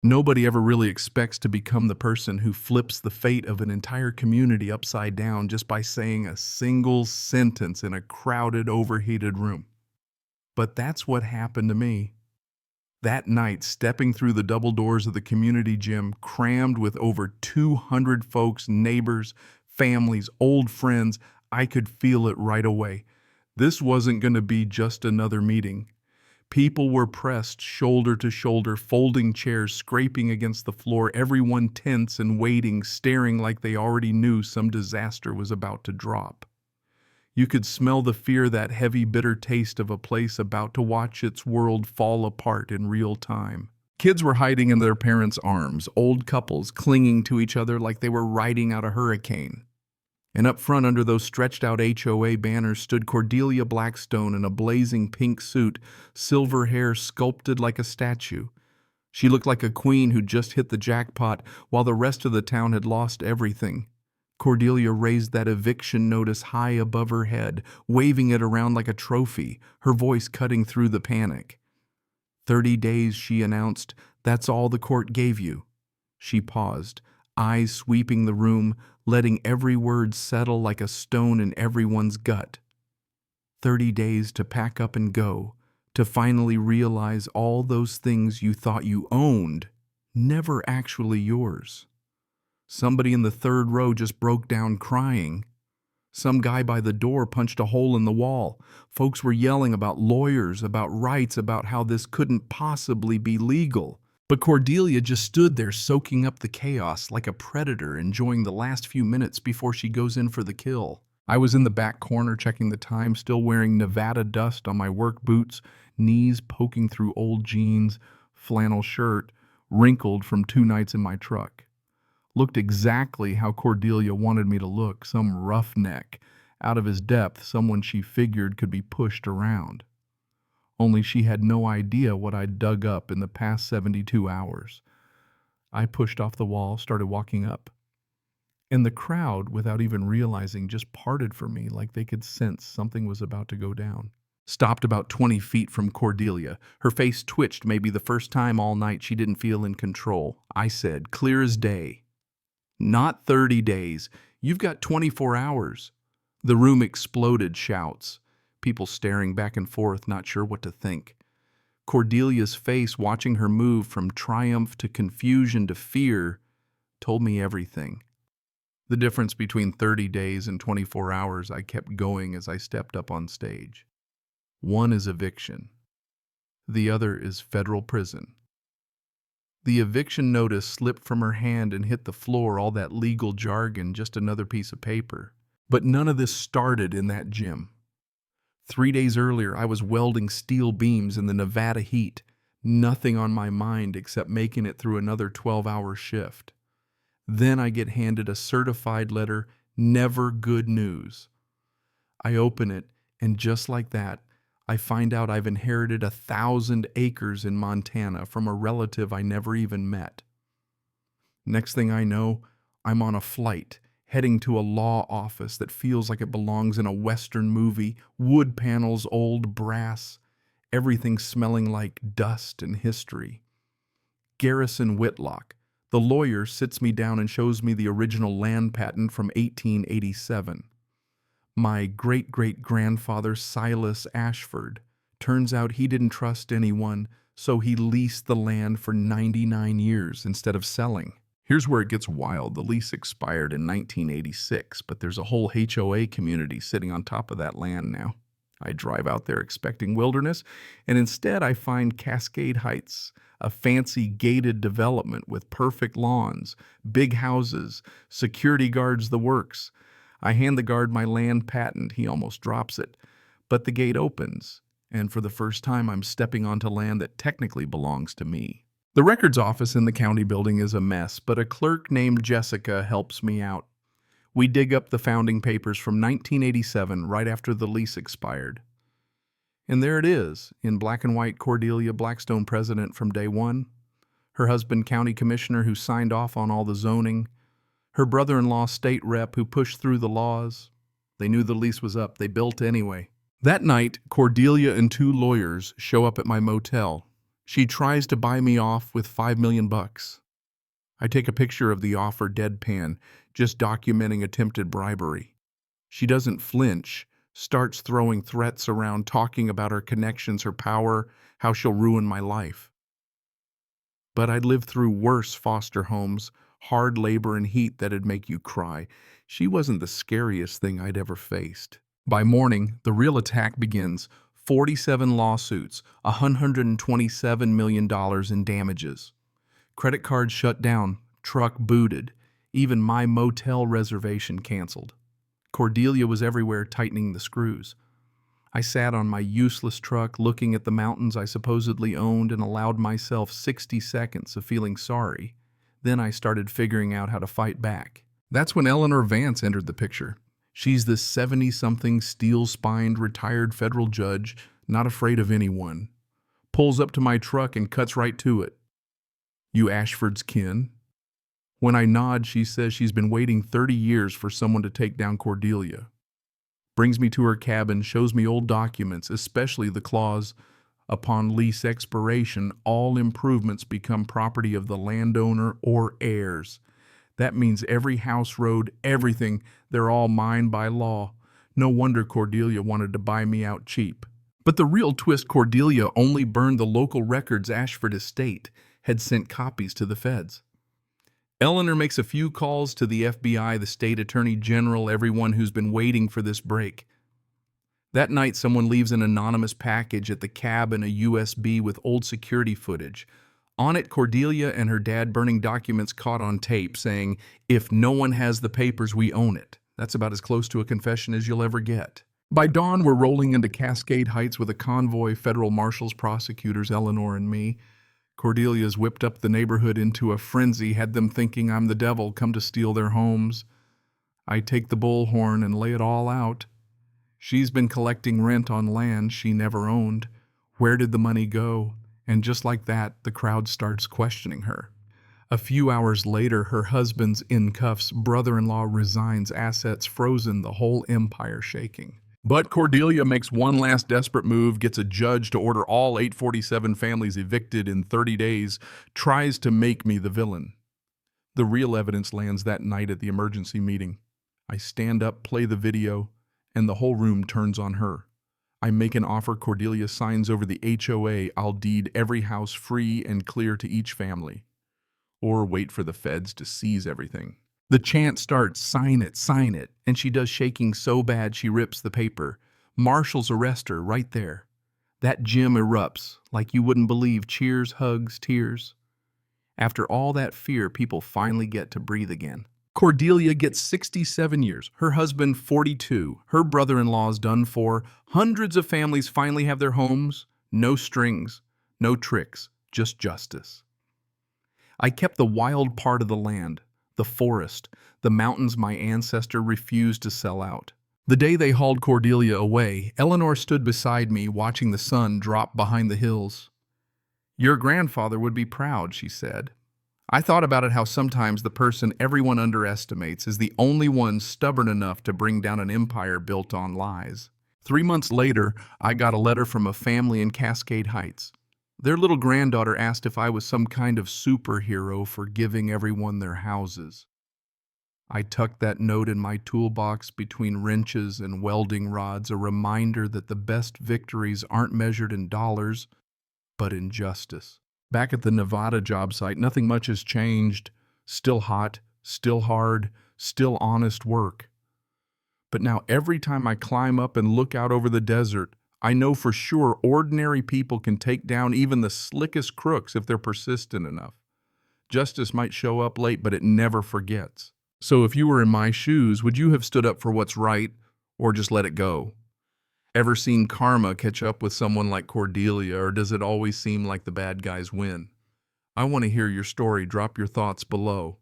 Nobody ever really expects to become the person who flips the fate of an entire community upside down just by saying a single sentence in a crowded, overheated room. But that's what happened to me. That night, stepping through the double doors of the community gym, crammed with over 200 folks, neighbors, families, old friends, I could feel it right away. This wasn't going to be just another meeting. People were pressed shoulder to shoulder, folding chairs, scraping against the floor, everyone tense and waiting, staring like they already knew some disaster was about to drop. You could smell the fear, that heavy, bitter taste of a place about to watch its world fall apart in real time. Kids were hiding in their parents' arms, old couples clinging to each other like they were riding out a hurricane. And up front, under those stretched-out HOA banners, stood Cordelia Blackstone in a blazing pink suit, silver hair sculpted like a statue. She looked like a queen who'd just hit the jackpot, while the rest of the town had lost everything. Cordelia raised that eviction notice high above her head, waving it around like a trophy, her voice cutting through the panic. 30 days, she announced. That's all the court gave you. She paused, eyes sweeping the room, letting every word settle like a stone in everyone's gut. 30 days to pack up and go, to finally realize all those things you thought you owned, never actually yours. Somebody in the third row just broke down crying. Some guy by the door punched a hole in the wall. Folks were yelling about lawyers, about rights, about how this couldn't possibly be legal. But Cordelia just stood there soaking up the chaos like a predator, enjoying the last few minutes before she goes in for the kill. I was in the back corner checking the time, still wearing Nevada dust on my work boots, knees poking through old jeans, flannel shirt, wrinkled from 2 nights in my truck. Looked exactly how Cordelia wanted me to look, some roughneck, out of his depth, someone she figured could be pushed around. Only she had no idea what I'd dug up in the past 72 hours. I pushed off the wall, started walking up. And the crowd, without even realizing, just parted for me like they could sense something was about to go down. Stopped about 20 feet from Cordelia. Her face twitched, maybe the first time all night she didn't feel in control. I said, clear as day, "Not 30 days. You've got 24 hours. The room exploded, shouts. People staring back and forth, not sure what to think. Cordelia's face, watching her move from triumph to confusion to fear, told me everything. The difference between 30 days and 24 hours, I kept going as I stepped up on stage. One is eviction. The other is federal prison. The eviction notice slipped from her hand and hit the floor, all that legal jargon, just another piece of paper. But none of this started in that gym. 3 days earlier, I was welding steel beams in the Nevada heat, nothing on my mind except making it through another 12-hour shift. Then I get handed a certified letter, never good news. I open it, and just like that, I find out I've inherited 1,000 acres in Montana from a relative I never even met. Next thing I know, I'm on a flight, heading to a law office that feels like it belongs in a Western movie, wood panels, old brass, everything smelling like dust and history. Garrison Whitlock, the lawyer, sits me down and shows me the original land patent from 1887. My great-great-grandfather, Silas Ashford. Turns out he didn't trust anyone, so he leased the land for 99 years instead of selling. Here's where it gets wild. The lease expired in 1986, but there's a whole HOA community sitting on top of that land now. I drive out there expecting wilderness, and instead I find Cascade Heights, a fancy gated development with perfect lawns, big houses, security guards, the works. I hand the guard my land patent. He almost drops it. But the gate opens, and for the first time I'm stepping onto land that technically belongs to me. The records office in the county building is a mess, but a clerk named Jessica helps me out. We dig up the founding papers from 1987, right after the lease expired. And there it is, in black and white, Cordelia Blackstone president from day one, her husband county commissioner who signed off on all the zoning, her brother-in-law state rep who pushed through the laws. They knew the lease was up. They built anyway. That night, Cordelia and 2 lawyers show up at my motel. She tries to buy me off with 5 million bucks. I take a picture of the offer deadpan, just documenting attempted bribery. She doesn't flinch, starts throwing threats around, talking about her connections, her power, how she'll ruin my life. But I'd lived through worse foster homes, hard labor and heat that'd make you cry. She wasn't the scariest thing I'd ever faced. By morning, the real attack begins. 47 lawsuits, $127 million in damages. Credit cards shut down, truck booted, even my motel reservation canceled. Cordelia was everywhere tightening the screws. I sat on my useless truck looking at the mountains I supposedly owned and allowed myself 60 seconds of feeling sorry. Then I started figuring out how to fight back. That's when Eleanor Vance entered the picture. She's this 70-something, steel-spined, retired federal judge, not afraid of anyone. Pulls up to my truck and cuts right to it. "You Ashford's kin?" When I nod, she says she's been waiting 30 years for someone to take down Cordelia. Brings me to her cabin, shows me old documents, especially the clause, upon lease expiration, all improvements become property of the landowner or heirs. That means every house, road, everything, they're all mine by law. No wonder Cordelia wanted to buy me out cheap. But the real twist, Cordelia only burned the local records Ashford Estate had sent copies to the feds. Eleanor makes a few calls to the FBI, the state attorney general, everyone who's been waiting for this break. That night, someone leaves an anonymous package at the cab and a USB with old security footage. On it, Cordelia and her dad burning documents caught on tape saying, "If no one has the papers, we own it." That's about as close to a confession as you'll ever get. By dawn, we're rolling into Cascade Heights with a convoy, federal marshals, prosecutors, Eleanor and me. Cordelia's whipped up the neighborhood into a frenzy, had them thinking I'm the devil come to steal their homes. I take the bullhorn and lay it all out. She's been collecting rent on land she never owned. Where did the money go? And just like that, the crowd starts questioning her. A few hours later, her husband's in cuffs, brother-in-law resigns, assets frozen, the whole empire shaking. But Cordelia makes one last desperate move, gets a judge to order all 847 families evicted in 30 days, tries to make me the villain. The real evidence lands that night at the emergency meeting. I stand up, play the video, and the whole room turns on her. I make an offer, Cordelia signs over the HOA, I'll deed every house free and clear to each family. Or wait for the feds to seize everything. The chant starts, sign it, and she does, shaking so bad she rips the paper. Marshals arrest her right there. That gym erupts, like you wouldn't believe, cheers, hugs, tears. After all that fear, people finally get to breathe again. Cordelia gets 67 years, her husband 42, her brother-in-law's done for. Hundreds of families finally have their homes, no strings, no tricks, just justice. I kept the wild part of the land, the forest, the mountains my ancestor refused to sell out. The day they hauled Cordelia away, Eleanor stood beside me watching the sun drop behind the hills. "Your grandfather would be proud," she said. I thought about it, how sometimes the person everyone underestimates is the only one stubborn enough to bring down an empire built on lies. 3 months later, I got a letter from a family in Cascade Heights. Their little granddaughter asked if I was some kind of superhero for giving everyone their houses. I tucked that note in my toolbox between wrenches and welding rods, a reminder that the best victories aren't measured in dollars, but in justice. Back at the Nevada job site, nothing much has changed. Still hot, still hard, still honest work. But now every time I climb up and look out over the desert, I know for sure ordinary people can take down even the slickest crooks if they're persistent enough. Justice might show up late, but it never forgets. So if you were in my shoes, would you have stood up for what's right or just let it go? Ever seen karma catch up with someone like Cordelia, or does it always seem like the bad guys win? I want to hear your story. Drop your thoughts below.